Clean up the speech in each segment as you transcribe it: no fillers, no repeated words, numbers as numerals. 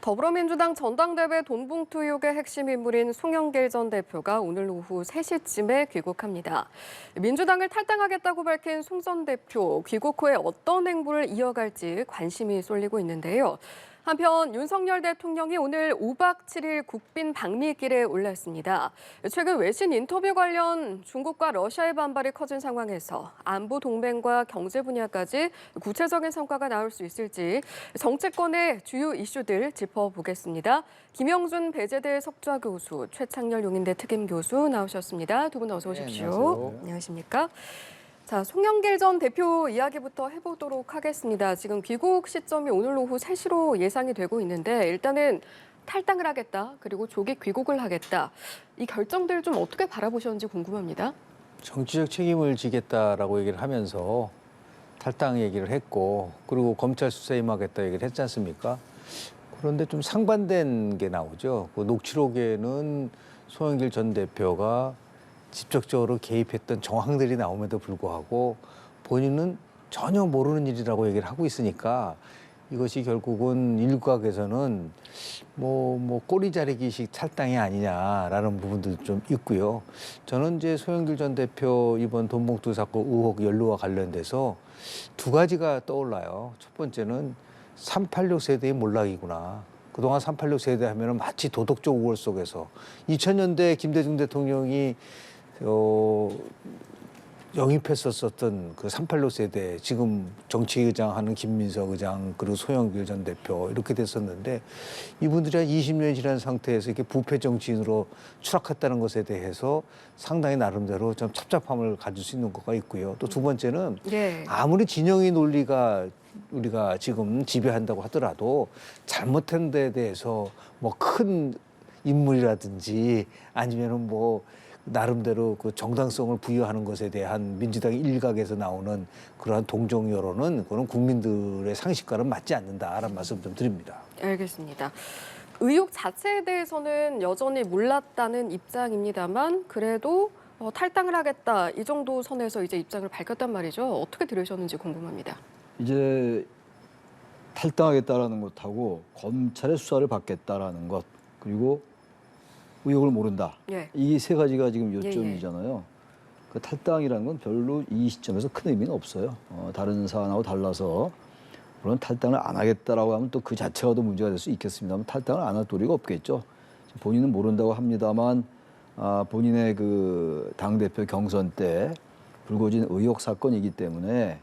더불어민주당 전당대회 돈봉투 의혹의 핵심 인물인 송영길 전 대표가 오늘 오후 3시쯤에 귀국합니다. 민주당을 탈당하겠다고 밝힌 송 전 대표, 귀국 후에 어떤 행보를 이어갈지 관심이 쏠리고 있는데요. 한편 윤석열 대통령이 오늘 5박 7일 국빈 방미길에 올랐습니다. 최근 외신 인터뷰 관련 중국과 러시아의 반발이 커진 상황에서 안보 동맹과 경제 분야까지 구체적인 성과가 나올 수 있을지 정치권의 주요 이슈들 짚어보겠습니다. 김영준 배재대 석좌 교수, 최창렬 용인대 특임 교수 나오셨습니다. 두 분 어서 오십시오. 네, 안녕하세요. 안녕하십니까? 자, 송영길 전 대표 이야기부터 해보도록 하겠습니다. 지금 귀국 시점이 오늘 오후 3시로 예상이 되고 있는데 일단은 탈당을 하겠다, 그리고 조기 귀국을 하겠다. 이 결정들 좀 어떻게 바라보셨는지 궁금합니다. 정치적 책임을 지겠다라고 얘기를 하면서 탈당 얘기를 했고, 그리고 검찰 수사에 임하겠다 얘기를 했지 않습니까? 그런데 좀 상반된 게 나오죠. 그 녹취록에는 송영길 전 대표가 직접적으로 개입했던 정황들이 나옴에도 불구하고 본인은 전혀 모르는 일이라고 얘기를 하고 있으니까 이것이 결국은 일각에서는 뭐 꼬리 자르기식 탈당이 아니냐라는 부분도 좀 있고요. 저는 이제 송영길 전 대표 이번 돈봉투 사건 의혹 연루와 관련돼서 두 가지가 떠올라요. 첫 번째는 386 세대의 몰락이구나. 그동안 386 세대 하면은 마치 도덕적 우월 속에서 2000년대 김대중 대통령이 영입했었던 그 386 세대, 지금 정치의장 하는 김민석 의장, 그리고 소영길 전 대표 이렇게 됐었는데 이분들이 한 20년이 지난 상태에서 이렇게 부패 정치인으로 추락했다는 것에 대해서 상당히 나름대로 좀 찹찹함을 가질 수 있는 거가 있고요. 또 두 번째는 아무리 진영의 논리가 우리가 지금 지배한다고 하더라도 잘못한 데에 대해서 뭐 큰 인물이라든지 아니면은 뭐 나름대로 그 정당성을 부여하는 것에 대한 민주당 일각에서 나오는 그러한 동정 여론은 그런 국민들의 상식과는 맞지 않는다라는 말씀 좀 드립니다. 알겠습니다. 의혹 자체에 대해서는 여전히 몰랐다는 입장입니다만 그래도 탈당을 하겠다 이 정도 선에서 이제 입장을 밝혔단 말이죠. 어떻게 들으셨는지 궁금합니다. 이제 탈당하겠다라는 것하고 검찰의 수사를 받겠다라는 것, 그리고 의혹을 모른다. 이 세 가지가 지금 요점이잖아요. 그 탈당이라는 건 별로 이 시점에서 큰 의미는 없어요. 다른 사안하고 달라서 물론 탈당을 안 하겠다라고 하면 또 그 자체가 더 문제가 될 수 있겠습니다만 탈당을 안 할 도리가 없겠죠. 본인은 모른다고 합니다만 본인의 그 당대표 경선 때 불거진 의혹 사건이기 때문에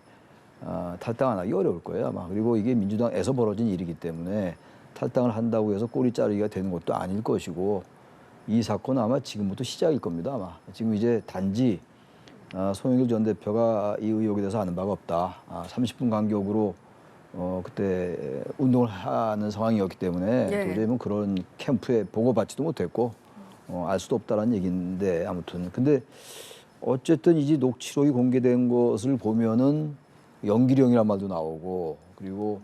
탈당 안 하기 어려울 거예요 아마. 그리고 이게 민주당에서 벌어진 일이기 때문에 탈당을 한다고 해서 꼬리 자르기가 되는 것도 아닐 것이고 이 사건은 아마 지금부터 시작일 겁니다 아마. 지금 이제 단지 송영길 전 대표가 이 의혹에 대해서 아는 바가 없다. 30분 간격으로 그때 운동을 하는 상황이었기 때문에 도저히 뭐 그런 캠프에 보고받지도 못했고 알 수도 없다라는 얘기인데 아무튼 근데 어쨌든 이제 녹취록이 공개된 것을 보면은 연기령이란 말도 나오고 그리고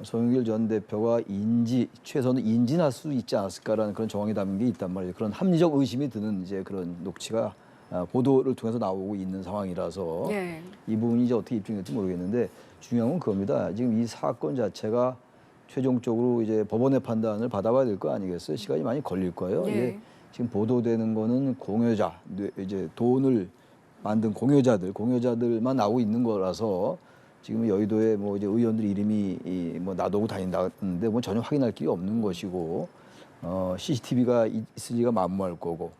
송영길 전 대표가 최소한 인지할 수 있지 않았을까라는 그런 정황이 담긴 게 있단 말이에요. 그런 합리적 의심이 드는 이제 그런 녹취가 보도를 통해서 나오고 있는 상황이라서 이 부분이 이제 어떻게 입증될지 모르겠는데 중요한 건 그겁니다. 지금 이 사건 자체가 최종적으로 이제 법원의 판단을 받아봐야 될 거 아니겠어요? 시간이 많이 걸릴 거예요. 이게 지금 보도되는 거는 공여자, 이제 돈을 만든 공여자들만 나오고 있는 거라서 지금 여의도에 뭐 이제 의원들 이름이 뭐 나도고 다닌다는데 뭐 전혀 확인할 길이 없는 것이고 CCTV가 있을 리가 만무할 거고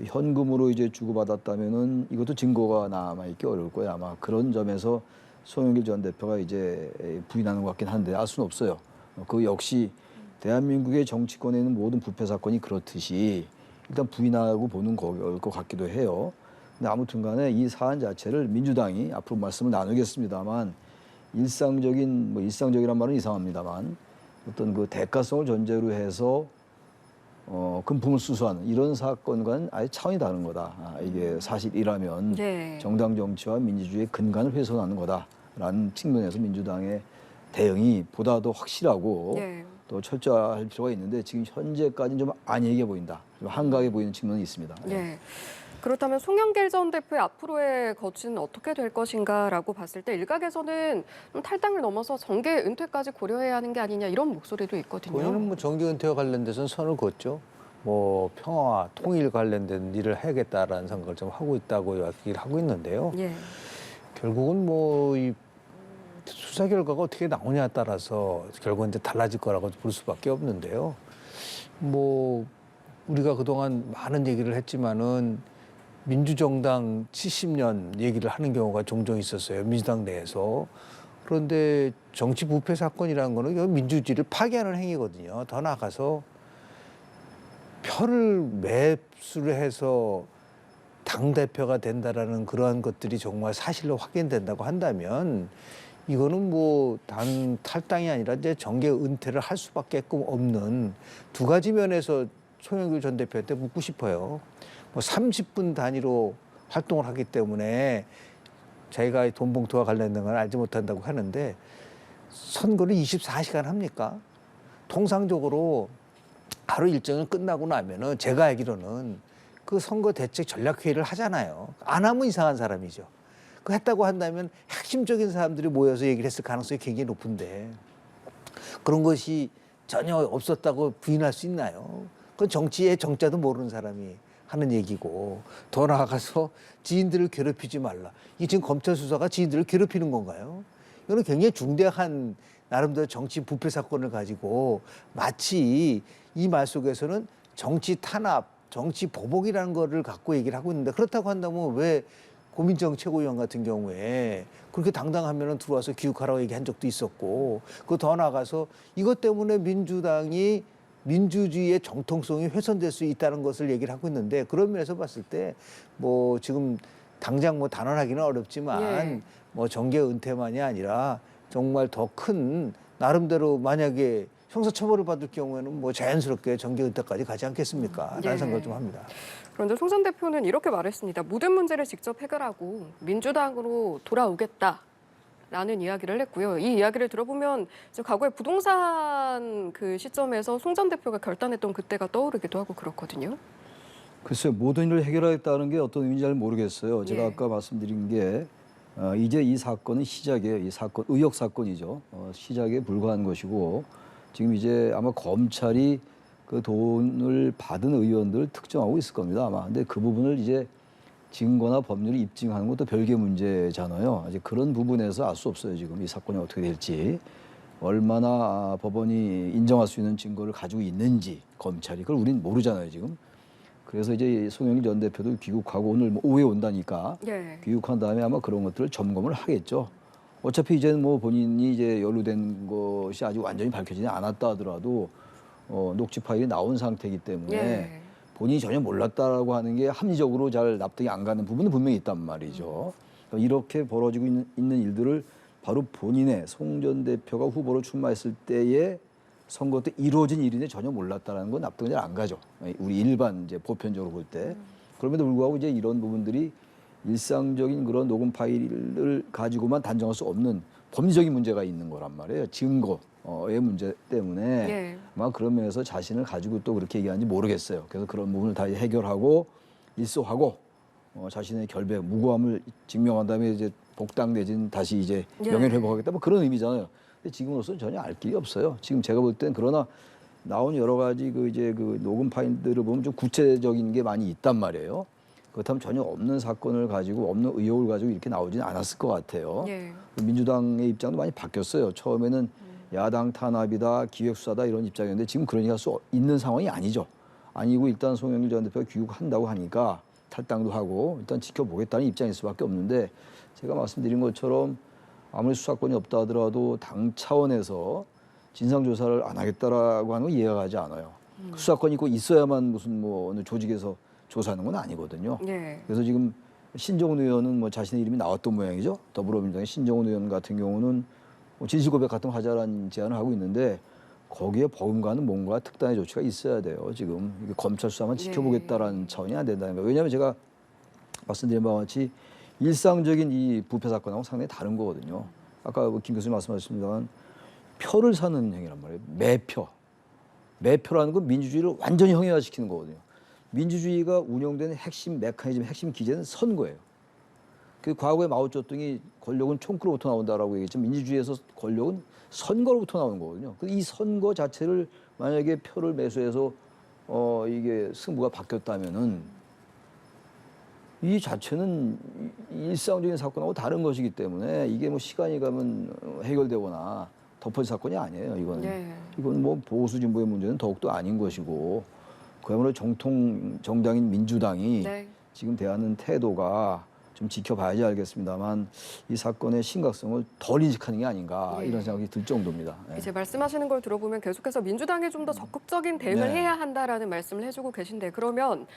현금으로 이제 주고받았다면은 이것도 증거가 남아 있기 어려울 거예요 아마. 그런 점에서 송영길 전 대표가 이제 부인하는 것 같긴 한데 알 수는 없어요. 그 역시 대한민국의 정치권에 있는 모든 부패 사건이 그렇듯이 일단 부인하고 보는 것 같기도 해요. 근데 아무튼 간에 이 사안 자체를 민주당이 앞으로 말씀을 나누겠습니다만 일상적이란 말은 이상합니다만 어떤 그 대가성을 전제로 해서 금품을 수수하는 이런 사건과는 아예 차원이 다른 거다. 이게 사실이라면 정당 정치와 민주주의의 근간을 훼손하는 거다라는 측면에서 민주당의 대응이 보다 더 확실하고 또 철저할 필요가 있는데 지금 현재까지는 좀 안이하게 보인다. 좀 한가하게 보이는 측면이 있습니다. 그렇다면 송영길 전 대표의 앞으로의 거취는 어떻게 될 것인가라고 봤을 때 일각에서는 좀 탈당을 넘어서 정계 은퇴까지 고려해야 하는 게 아니냐 이런 목소리도 있거든요. 본인은 뭐 정계 은퇴와 관련돼서는 선을 그었죠. 뭐 평화와 통일 관련된 일을 해야겠다라는 생각을 좀 하고 있다고 얘기를 하고 있는데요. 예. 결국은 뭐 이 수사 결과가 어떻게 나오냐에 따라서 결국은 이제 달라질 거라고 볼 수밖에 없는데요. 뭐 우리가 그동안 많은 얘기를 했지만은 민주정당 70년 얘기를 하는 경우가 종종 있었어요. 민주당 내에서. 그런데 정치 부패 사건이라는 거는 이건 민주주의를 파괴하는 행위거든요. 더 나아가서 표를 매수를 해서 당대표가 된다라는 그러한 것들이 정말 사실로 확인된다고 한다면 이거는 뭐 단 탈당이 아니라 이제 정계 은퇴를 할 수밖에 없는 두 가지 면에서 송영길 전 대표한테 묻고 싶어요. 뭐 30분 단위로 활동을 하기 때문에 자기가 돈봉투와 관련된 건 알지 못한다고 하는데 선거를 24시간 합니까? 통상적으로 하루 일정이 끝나고 나면은 제가 알기로는 그 선거 대책 전략회의를 하잖아요. 안 하면 이상한 사람이죠. 그 했다고 한다면 핵심적인 사람들이 모여서 얘기를 했을 가능성이 굉장히 높은데 그런 것이 전혀 없었다고 부인할 수 있나요? 그건 정치의 정자도 모르는 사람이 하는 얘기고 더 나아가서 지인들을 괴롭히지 말라. 이게 지금 검찰 수사가 지인들을 괴롭히는 건가요? 이거는 굉장히 중대한 나름대로 정치 부패 사건을 가지고 마치 이 말 속에서는 정치 탄압, 정치 보복이라는 거를 갖고 얘기를 하고 있는데 그렇다고 한다면 왜 고민정 최고위원 같은 경우에 그렇게 당당하면 들어와서 교육하라고 얘기한 적도 있었고 그 더 나아가서 이것 때문에 민주당이 민주주의의 정통성이 훼손될 수 있다는 것을 얘기를 하고 있는데 그런 면에서 봤을 때 뭐 지금 당장 뭐 단언하기는 어렵지만 예. 뭐 정계 은퇴만이 아니라 정말 더 큰 나름대로 만약에 형사처벌을 받을 경우에는 뭐 자연스럽게 정계 은퇴까지 가지 않겠습니까? 라는 예. 생각을 좀 합니다. 그런데 송 전 대표는 이렇게 말했습니다. 모든 문제를 직접 해결하고 민주당으로 돌아오겠다라는 이야기를 했고요. 이 이야기를 들어보면 지금 과거에 부동산 그 시점에서 송 전 대표가 결단했던 그때가 떠오르기도 하고 그렇거든요. 글쎄요, 모든 일을 해결하겠다는 게 어떤 의미인지 잘 모르겠어요. 제가 예. 아까 말씀드린 게 이제 이 사건은 시작이에요. 이 사건 의혹 사건이죠. 시작에 불과한 것이고 지금 이제 아마 검찰이 그 돈을 받은 의원들을 특정하고 있을 겁니다. 아마. 근데 그 부분을 이제 증거나 법률이 입증하는 것도 별개의 문제잖아요. 아직 그런 부분에서 알 수 없어요. 지금 이 사건이 어떻게 될지. 얼마나 법원이 인정할 수 있는 증거를 가지고 있는지 검찰이 그걸 우리는 모르잖아요. 지금. 그래서 이제 송영길 전 대표도 귀국하고 오늘 뭐 오후에 온다니까 예. 귀국한 다음에 아마 그런 것들을 점검을 하겠죠. 어차피 이제는 뭐 본인이 이제 연루된 것이 아직 완전히 밝혀지지 않았다 하더라도 녹취 파일이 나온 상태이기 때문에 예. 본인이 전혀 몰랐다라고 하는 게 합리적으로 잘 납득이 안 가는 부분은 분명히 있단 말이죠. 그러니까 이렇게 벌어지고 있는 일들을 바로 본인의 송 전 대표가 후보로 출마했을 때의 선거 때 이루어진 일인데 전혀 몰랐다라는 건 납득이 잘 안 가죠. 우리 일반 이제 보편적으로 볼 때. 그럼에도 불구하고 이제 이런 부분들이 일상적인 그런 녹음 파일을 가지고만 단정할 수 없는 법리적인 문제가 있는 거란 말이에요. 증거의 문제 때문에 예. 아마 그런 면에서 자신을 가지고 또 그렇게 얘기하는지 모르겠어요. 그래서 그런 부분을 다 해결하고 일소하고 자신의 결백, 무고함을 증명한 다음에 이제 복당 내지는 다시 이제 예. 명예를 회복하겠다. 뭐 그런 의미잖아요. 근데 지금으로서는 전혀 알 길이 없어요. 지금 제가 볼 땐 그러나 나온 여러 가지 그 이제 그 녹음 파일들을 보면 좀 구체적인 게 많이 있단 말이에요. 그렇다면 전혀 없는 사건을 가지고 없는 의혹을 가지고 이렇게 나오지는 않았을 것 같아요. 예. 민주당의 입장도 많이 바뀌었어요. 처음에는 야당 탄압이다, 기획수사다 이런 입장이었는데 지금 그런 얘기 할 수 있는 상황이 아니죠. 아니고 일단 송영길 전 대표가 귀국한다고 하니까 탈당도 하고 일단 지켜보겠다는 입장일 수밖에 없는데 제가 말씀드린 것처럼 아무리 수사권이 없다 하더라도 당 차원에서 진상조사를 안 하겠다라고 하는 건 이해가 가지 않아요. 수사권이 꼭 있어야만 무슨 뭐 어느 조직에서 조사하는 건 아니거든요. 예. 그래서 지금 신정훈 의원은 뭐 자신의 이름이 나왔던 모양이죠. 더불어민주당의 신정훈 의원 같은 경우는 뭐 진실고백 같은 거 하자라는 제안을 하고 있는데 거기에 버금가는 뭔가 특단의 조치가 있어야 돼요. 지금 이게 검찰 수사만 지켜보겠다라는 차원이 안 된다는 거예요. 왜냐하면 제가 말씀드린 바와 같이 일상적인 이 부패 사건하고 상당히 다른 거거든요. 아까 김 교수님 말씀하셨습니다만 표를 사는 행위란 말이에요. 매표. 매표라는 건 민주주의를 완전히 형해화시키는 거거든요. 민주주의가 운영되는 핵심 메커니즘, 핵심 기제는 선거예요. 그 과거에 마오쩌둥이 권력은 총구로부터 나온다라고 얘기했지만 민주주의에서 권력은 선거로부터 나오는 거거든요. 이 선거 자체를 만약에 표를 매수해서 이게 승부가 바뀌었다면은 이 자체는 일상적인 사건하고 다른 것이기 때문에 이게 뭐 시간이 가면 해결되거나 덮어질 사건이 아니에요. 이거는 이건 뭐 보수 진보의 문제는 더욱더 아닌 것이고 그야말로 정통 정당인 민주당이 지금 대하는 태도가 좀 지켜봐야지 알겠습니다만 이 사건의 심각성을 덜 인식하는 게 아닌가 이런 생각이 들 정도입니다. 이제 말씀하시는 걸 들어보면 계속해서 민주당이 좀 더 적극적인 대응을 해야 한다라는 말씀을 해주고 계신데 그러면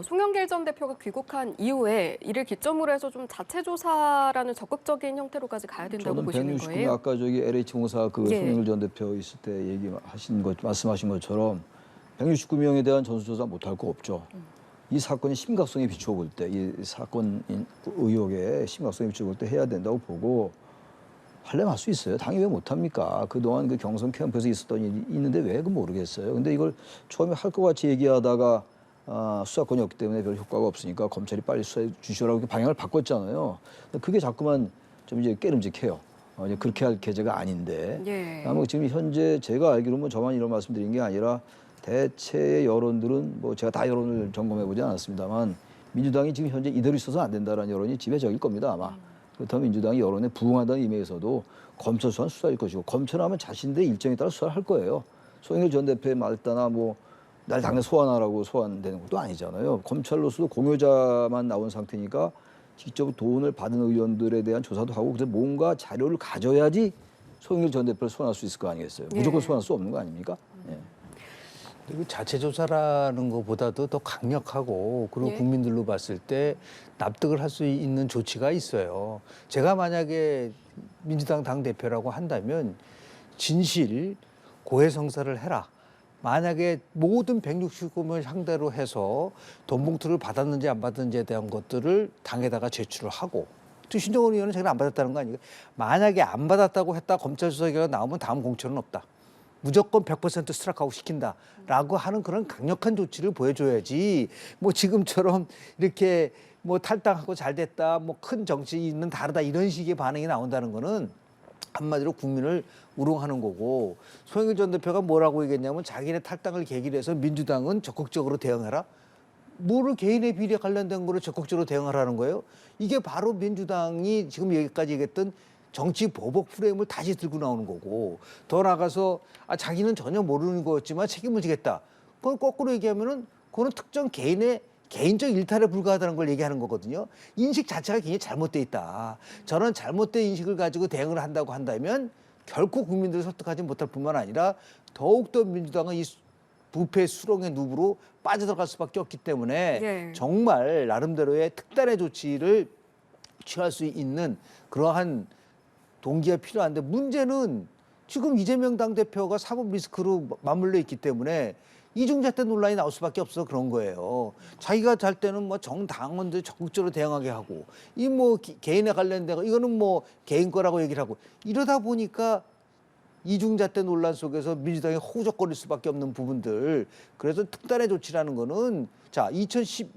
송영길 전 대표가 귀국한 이후에 이를 기점으로 해서 좀 자체 조사라는 적극적인 형태로까지 가야 된다고 보시는 거예요? 아까 저기 LH공사 그 송영길 전 대표 있을 때 말씀하신 것처럼 169명에 대한 전수조사 못할 거 없죠. 이 사건의 심각성에 비추어 볼 때, 이 사건 의혹의 심각성에 비추어 볼 때 해야 된다고 보고 하려면 할 수 있어요. 당연히 왜 못합니까? 그동안 그 경선 캠프에서 있었던 일이 있는데 왜 그 모르겠어요. 근데 이걸 처음에 할 것 같이 얘기하다가 수사권이 없기 때문에 별 효과가 없으니까 검찰이 빨리 수사해 주시라고 방향을 바꿨잖아요. 그게 자꾸만 좀 이제 깨름직해요. 이제 그렇게 할 계제가 아닌데. 아마 지금 현재 제가 알기로는 뭐 저만 이런 말씀드린 게 아니라 대체의 여론들은 뭐 제가 다 여론을 점검해 보지 않았습니다만 민주당이 지금 현재 이대로 있어서 안 된다라는 여론이 지배적일 겁니다 아마. 그렇다면 민주당이 여론에 부응한다는 의미에서도 검찰 수사는 수사일 것이고 검찰은 아마 자신들의 일정에 따라 수사를 할 거예요. 송영길 전 대표의 말 따나 뭐 날 당장 소환하라고 소환되는 것도 아니잖아요. 검찰로서도 공여자만 나온 상태니까 직접 돈을 받은 의원들에 대한 조사도 하고 그래서 뭔가 자료를 가져야지 송영길 전 대표를 소환할 수 있을 거 아니겠어요. 무조건 소환할 수 없는 거 아닙니까? 그리고 자체 조사라는 것보다도 더 강력하고 그리고 국민들로 봤을 때 납득을 할 수 있는 조치가 있어요. 제가 만약에 민주당 당대표라고 한다면 진실 고해성사를 해라. 만약에 모든 169명을 상대로 해서 돈 봉투를 받았는지 안 받았는지에 대한 것들을 당에다가 제출을 하고 또 신정원 의원은 제가 안 받았다는 거 아니에요. 만약에 안 받았다고 했다 검찰 수사 결과가 나오면 다음 공천은 없다. 무조건 100% 스트라이크아웃 시킨다라고 하는 그런 강력한 조치를 보여줘야지 뭐 지금처럼 이렇게 뭐 탈당하고 잘 됐다 뭐 큰 정치인은 다르다 이런 식의 반응이 나온다는 거는 한마디로 국민을 우롱하는 거고 송영길 전 대표가 뭐라고 얘기했냐면 자기네 탈당을 계기로 해서 민주당은 적극적으로 대응해라. 뭐를 개인의 비리에 관련된 거로 적극적으로 대응하라는 거예요. 이게 바로 민주당이 지금 여기까지 얘기했던 정치 보복 프레임을 다시 들고 나오는 거고 더 나아가서 자기는 전혀 모르는 거였지만 책임을 지겠다. 그건 거꾸로 얘기하면은 그거는 특정 개인의 개인적 일탈에 불과하다는 걸 얘기하는 거거든요. 인식 자체가 굉장히 잘못돼 있다. 저런 잘못된 인식을 가지고 대응을 한다고 한다면 결코 국민들을 설득하지 못할 뿐만 아니라 더욱더 민주당은 이 부패 수렁의 누브로 빠져들어갈 수밖에 없기 때문에 정말 나름대로의 특단의 조치를 취할 수 있는 그러한 동기가 필요한데 문제는 지금 이재명 당대표가 사법 리스크로 맞물려 있기 때문에 이중잣대 논란이 나올 수밖에 없어 그런 거예요. 자기가 잘 때는 뭐 정당원들 적극적으로 대응하게 하고 이 뭐 개인에 관련된 거 이거는 뭐 개인 거라고 얘기를 하고 이러다 보니까 이중잣대 논란 속에서 민주당이 호적거릴 수밖에 없는 부분들 그래서 특단의 조치라는 거는 자 2010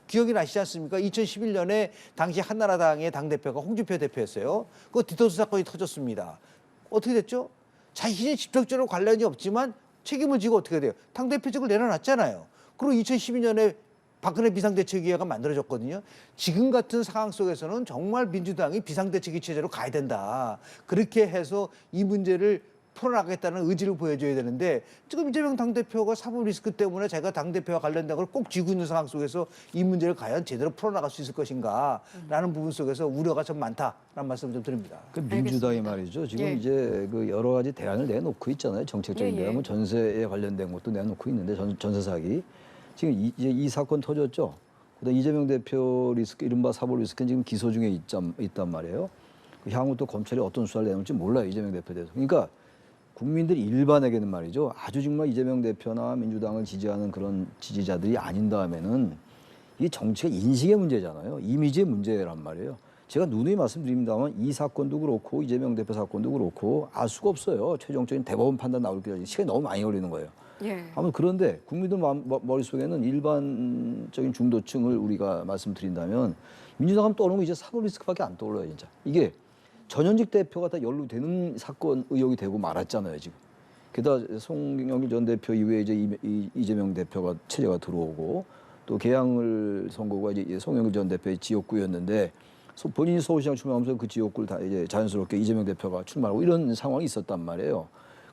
기억이 나시지 않습니까? 2011년에 당시 한나라당의 당대표가 홍준표 대표였어요. 그 디도스 사건이 터졌습니다. 어떻게 됐죠? 자신이 직접적으로 관련이 없지만 책임을 지고 어떻게 돼요? 당대표직을 내려놨잖아요. 그리고 2012년에 박근혜 비상대책위원회가 만들어졌거든요. 지금 같은 상황 속에서는 정말 민주당이 비상대책위 체제로 가야 된다. 그렇게 해서 이 문제를 풀어나가겠다는 의지를 보여줘야 되는데 지금 이재명 당대표가 사법 리스크 때문에 제가 당대표와 관련된 걸 꼭 쥐고 있는 상황 속에서 이 문제를 과연 제대로 풀어나갈 수 있을 것인가라는 부분 속에서 우려가 좀 많다라는 말씀을 좀 드립니다. 그 민주당이 말이죠. 지금 이제 그 여러 가지 대안을 내놓고 있잖아요. 정책적인 대안, 뭐 전세에 관련된 것도 내놓고 있는데 전세 사기. 지금 이제 이 사건 터졌죠. 그다음 이재명 대표 리스크, 이른바 사법 리스크는 지금 기소 중에 있단 말이에요. 향후 또 검찰이 어떤 수사를 내놓을지 몰라요. 이재명 대표에 대해서. 그러니까 국민들 일반에게는 말이죠. 아주 정말 이재명 대표나 민주당을 지지하는 그런 지지자들이 아닌 다음에는 이 정치가 인식의 문제잖아요. 이미지의 문제란 말이에요. 제가 누누이 말씀드립니다만 이 사건도 그렇고 이재명 대표 사건도 그렇고 알 수가 없어요. 최종적인 대법원 판단 나올 때까지 시간이 너무 많이 걸리는 거예요. 예. 아무튼 그런데 국민들 머릿속에는 일반적인 중도층을 우리가 말씀드린다면 민주당 하면 떠오르는 거 이제 사법 리스크밖에 안 떠올라요, 진짜. 이게 전현직 대표가 다 연루되는 사건 의혹이 되고 말았잖아요, 지금. 게다가 송영길 전 대표 이후에 이제 이재명 대표가 체제가 들어오고 또 개항을 선거가 이제 송영길 전 대표의 지역구였는데 본인이 서울시장 출마하면서 그 지역구를 다 이제 자연스럽게 이재명 대표가 출마하고 이런 상황이 있었단 말이에요.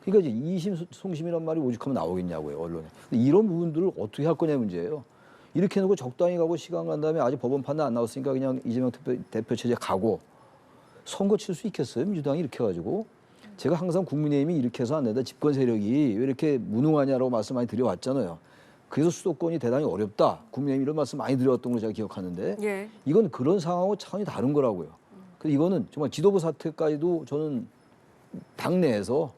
그러니까 이제 이심 송심이란 말이 오죽하면 나오겠냐고요, 언론에. 근데 이런 부분들을 어떻게 할 거냐 문제예요. 이렇게 해놓고 적당히 가고 시간 간 다음에 아직 법원 판단 안 나왔으니까 그냥 이재명 대표 체제 가고 선거 칠 수 있겠어요, 민주당이 이렇게 해가지고. 제가 항상 국민의힘이 이렇게 해서 안 된다. 집권 세력이 왜 이렇게 무능하냐라고 말씀 많이 드려왔잖아요. 그래서 수도권이 대단히 어렵다. 국민의힘 이런 말씀 많이 드려왔던 걸 제가 기억하는데 예. 이건 그런 상황하고 차원이 다른 거라고요. 그래서 이거는 정말 지도부 사퇴까지도 저는 당내에서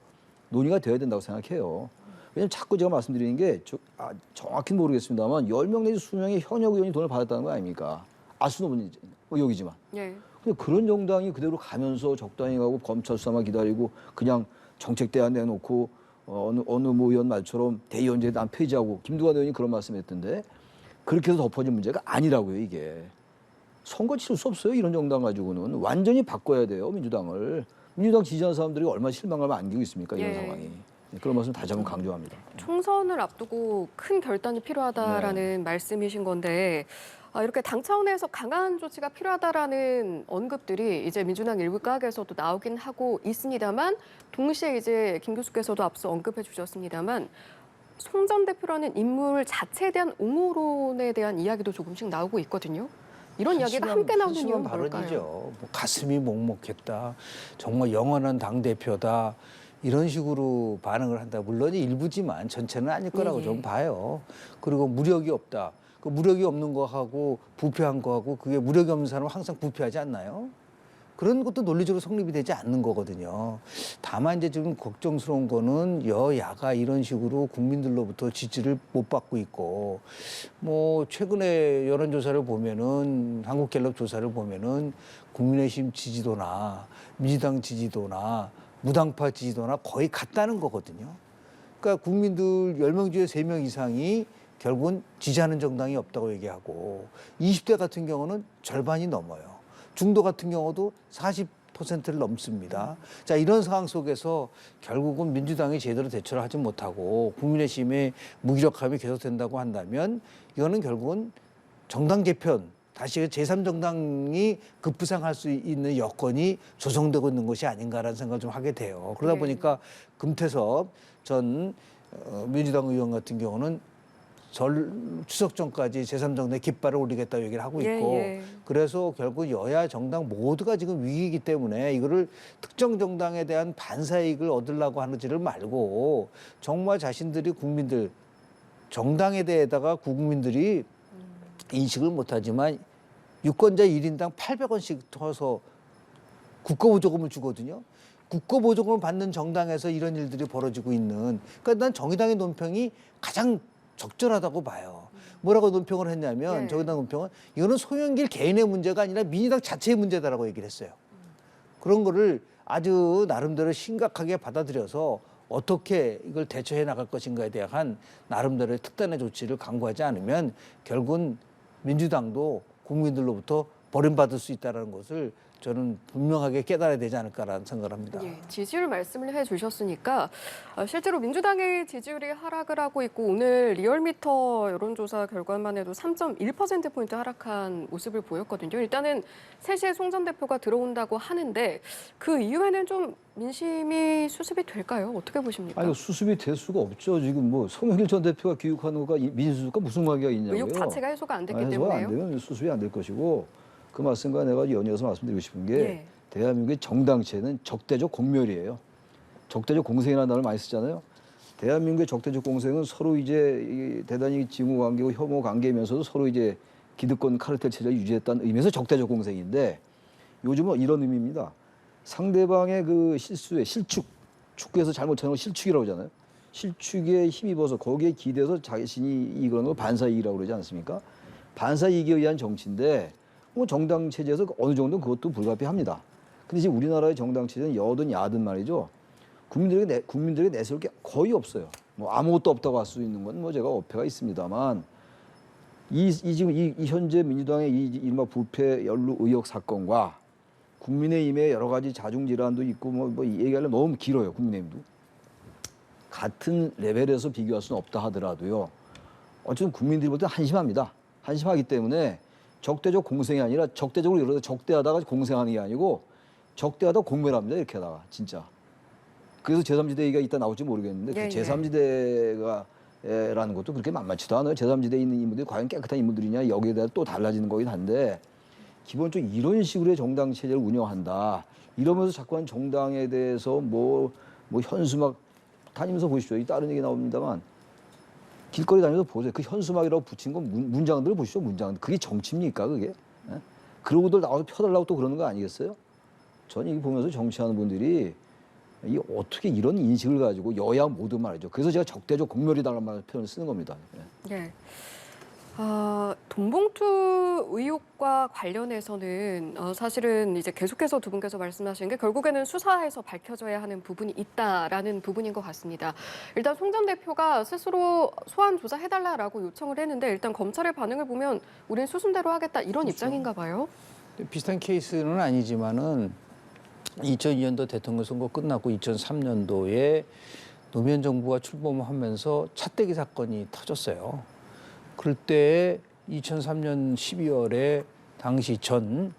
논의가 돼야 된다고 생각해요. 왜냐하면 자꾸 제가 말씀드리는 게 정확히 모르겠습니다만 10명 내지 20명의 현역 의원이 돈을 받았다는 거 아닙니까? 알 수는 없는 의혹이지만. 예. 근데 그런 정당이 그대로 가면서 적당히 가고 검찰 수사만 기다리고 그냥 정책 대안 내놓고 어느 모 의원 말처럼 대의원제 난 폐지하고 김두관 의원이 그런 말씀했던데 그렇게 해서 덮어진 문제가 아니라고요, 이게. 선거 치를 수 없어요, 이런 정당 가지고는. 완전히 바꿔야 돼요, 민주당을. 민주당 지지하는 사람들이 얼마나 실망감을 안기고 있습니까, 이런 예. 상황이. 그런 말씀 다시 한번 강조합니다. 총선을 앞두고 큰 결단이 필요하다라는 말씀이신 건데 이렇게 당 차원에서 강한 조치가 필요하다라는 언급들이 이제 민주당 일부 가에서도 나오긴 하고 있습니다만 동시에 이제 김 교수께서도 앞서 언급해 주셨습니다만 송 전 대표라는 인물 자체에 대한 옹호론에 대한 이야기도 조금씩 나오고 있거든요. 이런 이야기가 함께 나오는 이유는 발언이죠. 뭘까요? 뭐 가슴이 먹먹했다. 정말 영원한 당대표다. 이런 식으로 반응을 한다. 물론 일부지만 전체는 아닐 거라고 예. 좀 봐요. 그리고 무력이 없다. 그 무력이 없는 거하고 부패한 거하고 그게 무력이 없는 사람은 항상 부패하지 않나요? 그런 것도 논리적으로 성립이 되지 않는 거거든요. 다만 이제 지금 걱정스러운 거는 여야가 이런 식으로 국민들로부터 지지를 못 받고 있고 뭐 최근에 여론조사를 보면은 한국갤럽 조사를 보면은 국민의힘 지지도나 민주당 지지도나 무당파 지지도나 거의 같다는 거거든요. 그러니까 국민들 10명 중에 3명 이상이 결국은 지지하는 정당이 없다고 얘기하고 20대 같은 경우는 절반이 넘어요. 중도 같은 경우도 40%를 넘습니다. 자, 이런 상황 속에서 결국은 민주당이 제대로 대처를 하지 못하고 국민의힘의 무기력함이 계속된다고 한다면 이거는 결국은 정당 개편, 다시 제3정당이 급부상할 수 있는 여건이 조성되고 있는 것이 아닌가라는 생각을 좀 하게 돼요. 그러다 네. 보니까 금태섭 전 민주당 의원 같은 경우는 추석 전까지 제3정당의 깃발을 올리겠다고 얘기를 하고 있고 예. 그래서 결국 여야 정당 모두가 지금 위기이기 때문에 이거를 특정 정당에 대한 반사이익을 얻으려고 하는지를 말고 정말 자신들이 국민들 정당에 대해다가 국민들이 인식을 못하지만 유권자 1인당 800원씩 터서 국가보조금을 주거든요. 국가보조금을 받는 정당에서 이런 일들이 벌어지고 있는. 그러니까 난 정의당의 논평이 가장 적절하다고 봐요. 뭐라고 논평을 했냐면 정의당 논평은 이거는 송영길 개인의 문제가 아니라 민주당 자체의 문제다라고 얘기를 했어요. 그런 거를 아주 나름대로 심각하게 받아들여서 어떻게 이걸 대처해 나갈 것인가에 대한 나름대로의 특단의 조치를 강구하지 않으면 결국은 민주당도 국민들로부터 버림받을 수 있다는 것을 저는 분명하게 깨달아야 되지 않을까라는 생각을 합니다. 예, 지지율 말씀을 해주셨으니까 실제로 민주당의 지지율이 하락을 하고 있고 오늘 리얼미터 여론조사 결과만 해도 3.1%포인트 하락한 모습을 보였거든요. 일단은 3시에 송 전 대표가 들어온다고 하는데 그 이후에는 좀 민심이 수습이 될까요? 어떻게 보십니까? 아니, 수습이 될 수가 없죠. 지금 뭐 송영길 전 대표가 귀국하는 거가 민주주의가 무슨 관계가 있냐고요. 의혹 자체가 해소가 안 됐기 해소가 때문에요. 안 되면 수습이 안 될 것이고 그 말씀과 내가 연이어서 말씀드리고 싶은 게 예. 대한민국의 정당체는 적대적 공멸이에요. 적대적 공생이라는 단어를 많이 쓰잖아요. 대한민국의 적대적 공생은 서로 이제 대단히 징후 관계고 혐오 관계이면서도 서로 이제 기득권 카르텔 체제를 유지했다는 의미에서 적대적 공생인데 요즘은 이런 의미입니다. 상대방의 그 실수에 실축, 축구에서 잘못하는 걸 실축이라고 하잖아요. 실축에 힘입어서 거기에 기대서 자신이 이거는 걸 반사이익이라고 그러지 않습니까? 반사이익에 의한 정치인데 뭐 정당 체제에서 어느 정도는 그것도 불가피합니다. 근데 지금 우리나라의 정당 체제는 여든 야든 말이죠. 국민들에게 내세울 게 거의 없어요. 뭐 아무것도 없다고 할 수 있는 건 뭐 제가 어폐가 있습니다만 지금 이 현재 민주당의 이 이른바 부패 연루 의혹 사건과 국민의힘의 여러 가지 자중 질환도 있고 뭐 얘기하려면 너무 길어요. 국민의힘도 같은 레벨에서 비교할 수는 없다 하더라도요. 어쨌든 국민들이 볼 때 한심합니다. 한심하기 때문에 적대적 공생이 아니라 적대적으로 이러다 적대하다가 공생하는 게 아니고 적대하다 공멸합니다. 이렇게 하다가 진짜. 그래서 제3지대 얘기가 이따 나올지 모르겠는데 그 제3지대가 라는 것도 그렇게 만만치도 않아요. 제3지대에 있는 인물들이 과연 깨끗한 인물들이냐 여기에 대해 또 달라지는 거긴 한데 기본적으로 이런 식으로의 정당 체제를 운영한다. 이러면서 자꾸만 정당에 대해서 뭐 현수막 다니면서 보십시오. 이 다른 얘기 나옵니다만 길거리 다니면서 보세요. 그 현수막이라고 붙인 건 문장들을 보시죠. 문장들. 그게 정치입니까 그게? 예? 그러고들 나와서 펴달라고 또 그러는 거 아니겠어요? 저는 이거 보면서 정치하는 분들이 이 어떻게 이런 인식을 가지고 여야 모두 말이죠. 그래서 제가 적대적 공멸이다라는 말 표현을 쓰는 겁니다. 네. 돈봉투 의혹과 관련해서는 사실은 이제 계속해서 두 분께서 말씀하신 게 결국에는 수사에서 밝혀져야 하는 부분이 있다라는 부분인 것 같습니다. 일단 송 전 대표가 스스로 소환 조사해달라라고 요청을 했는데 일단 검찰의 반응을 보면 우린 수순대로 하겠다 이런 그렇죠. 입장인가 봐요. 비슷한 케이스는 아니지만은 2002년도 대통령 선거 끝나고 2003년도에 노무현 정부가 출범하면서 차떼기 사건이 터졌어요. 그럴 때 2003년 12월에 당시 전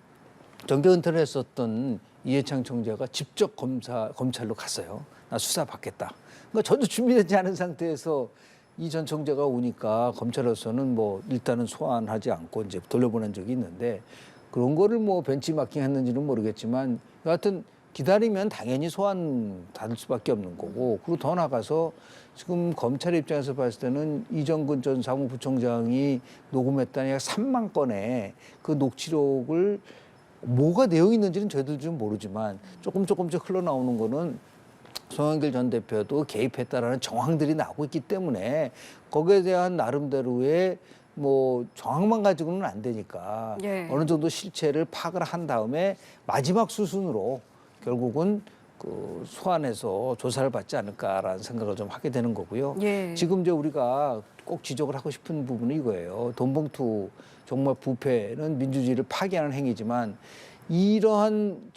정계 은퇴를 했었던 이해창 총재가 직접 검찰로 갔어요. 나 수사 받겠다. 그러니까 전혀 준비되지 않은 상태에서 이 전 총재가 오니까 검찰로서는 뭐 일단은 소환하지 않고 이제 돌려보낸 적이 있는데 그런 거를 뭐 벤치마킹 했는지는 모르겠지만 여하튼 기다리면 당연히 소환 받을 수밖에 없는 거고 그리고 더 나가서 지금 검찰 입장에서 봤을 때는 이정근 전 사무부총장이 녹음했다니 약 3만 건의 그 녹취록을 뭐가 내용이 있는지는 저희들 좀 모르지만 조금씩 흘러나오는 거는 송영길 전 대표도 개입했다라는 정황들이 나오고 있기 때문에 거기에 대한 나름대로의 뭐 정황만 가지고는 안 되니까 어느 정도 실체를 파악을 한 다음에 마지막 수순으로 결국은 그 소환해서 조사를 받지 않을까라는 생각을 좀 하게 되는 거고요. 지금 이제 우리가 꼭 지적을 하고 싶은 부분은 이거예요. 돈봉투 정말 부패는 민주주의를 파괴하는 행위지만 이러한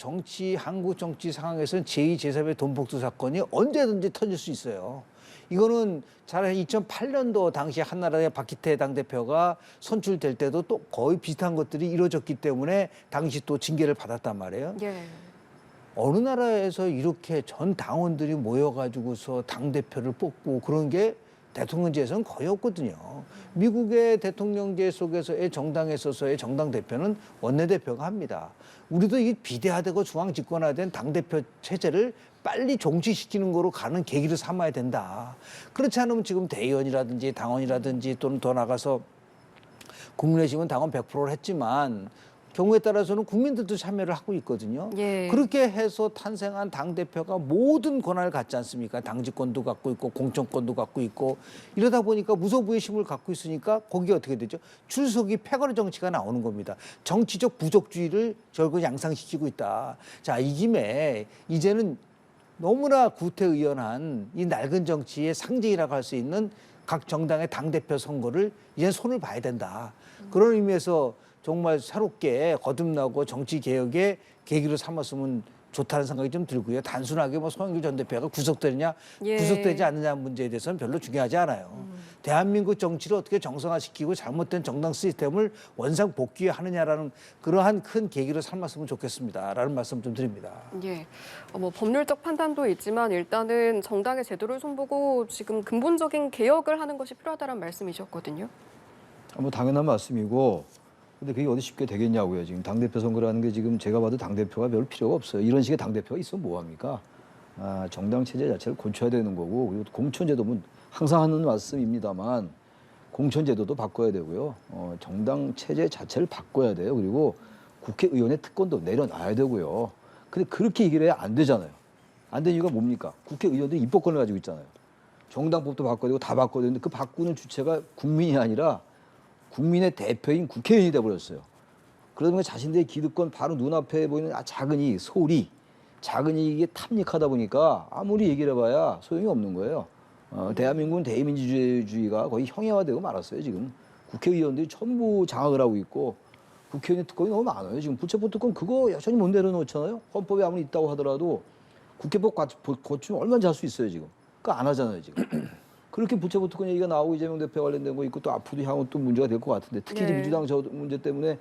한국 정치 상황에서는 제2, 제3의 돈봉투 사건이 언제든지 터질 수 있어요. 이거는 잘 2008년도 당시 한나라의 박기태 당대표가 선출될 때도 또 거의 비슷한 것들이 이루어졌기 때문에 당시 또 징계를 받았단 말이에요. 어느 나라에서 이렇게 전 당원들이 모여가지고서 당대표를 뽑고 그런 게 대통령제에서는 거의 없거든요. 미국의 대통령제 속에서의 정당에 있어서의 정당 대표는 원내대표가 합니다. 우리도 이 비대화되고 중앙 집권화된 당대표 체제를 빨리 종식시키는 거로 가는 계기를 삼아야 된다. 그렇지 않으면 지금 대의원이라든지 당원이라든지 또는 더 나가서 국민의힘은 당원 100%를 했지만 경우에 따라서는 국민들도 참여를 하고 있거든요. 그렇게 해서 탄생한 당대표가 모든 권한을 갖지 않습니까? 당직권도 갖고 있고 공천권도 갖고 있고 이러다 보니까 무소부의 힘을 갖고 있으니까 거기에 어떻게 되죠? 출석이 패거리 정치가 나오는 겁니다. 정치적 부족주의를 결국 양상시키고 있다. 자, 이 김에 이제는 너무나 구태의연한 이 낡은 정치의 상징이라고 할 수 있는 각 정당의 당대표 선거를 이제 손을 봐야 된다. 그런 의미에서 정말 새롭게 거듭나고 정치 개혁의 계기로 삼았으면 좋다는 생각이 좀 들고요. 단순하게 뭐 송영길 전 대표가 구속되느냐, 구속되지 않느냐 문제에 대해서는 별로 중요하지 않아요. 대한민국 정치를 어떻게 정상화시키고 잘못된 정당 시스템을 원상 복귀하느냐라는 그러한 큰 계기로 삼았으면 좋겠습니다라는 말씀 좀 드립니다. 뭐 법률적 판단도 있지만 일단은 정당의 제도를 손보고 지금 근본적인 개혁을 하는 것이 필요하다는 말씀이셨거든요. 뭐 당연한 말씀이고 근데 그게 어디 쉽게 되겠냐고요. 지금 당대표 선거라는 게 지금 제가 봐도 당대표가 별 필요가 없어요. 이런 식의 당대표가 있으면 뭐합니까? 정당 체제 자체를 고쳐야 되는 거고 그리고 공천제도는 항상 하는 말씀입니다만 공천제도도 바꿔야 되고요. 정당 체제 자체를 바꿔야 돼요. 그리고 국회의원의 특권도 내려놔야 되고요. 근데 그렇게 얘기를 해야 안 되잖아요. 안 되는 이유가 뭡니까? 국회의원들이 입법권을 가지고 있잖아요. 정당법도 바꿔야 되고 다 바꿔야 되는데 그 바꾸는 주체가 국민이 아니라 국민의 대표인 국회의원이 돼버렸어요. 그러다 보니까 자신들의 기득권 바로 눈앞에 보이는 작은 이익, 소리, 작은 이익에 탐닉하다 보니까 아무리 얘기를 해봐야 소용이 없는 거예요. 대한민국은 대의민주주의가 거의 형해화되고 말았어요. 지금 국회의원들이 전부 장악을 하고 있고 국회의원의 특권이 너무 많아요. 지금 불체포 특권 그거 여전히 못 내려놓잖아요. 헌법에 아무리 있다고 하더라도 국회법 고치면 얼마나 할 수 있어요 지금. 그거 안 하잖아요 지금. 그렇게 불체포 특권 얘기가 나오고 이재명 대표 관련된 거 있고 또 앞으로 향후 또 문제가 될 것 같은데 특히 이제 민주당 저 문제 때문에